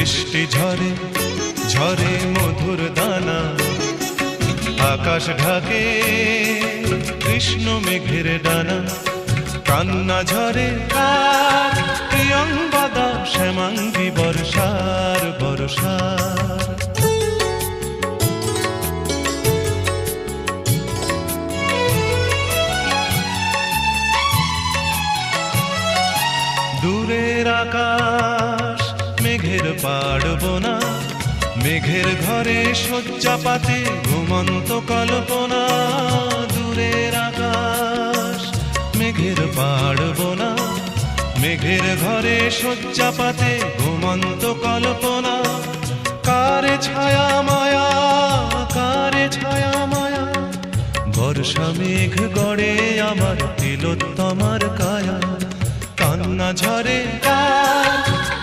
বৃষ্টি ঝরে ঝরে মধুর দানা, আকাশ ঢাকে কৃষ্ণ মেঘের ডানা। কান্না ঝরে কার প্রিয়ংবদা শ্যামাঙ্গী বর্ষার বর্ষার। দূরের আকাশ মেঘের পাড়বনা, মেঘের ঘরে শয্যা পাতে ঘুমন্ত কল্পনা। দূরের আকাশ মেঘের পাড়বনা, মেঘের ঘরে শয্যা পাতে ঘুমন্ত কল্পনা। কারে ছায়া মায়া, কারে ছায়া মায়া, বর্ষা মেঘ গড়ে আমার তিলোত্তমার কায়া। কান্না ঝরে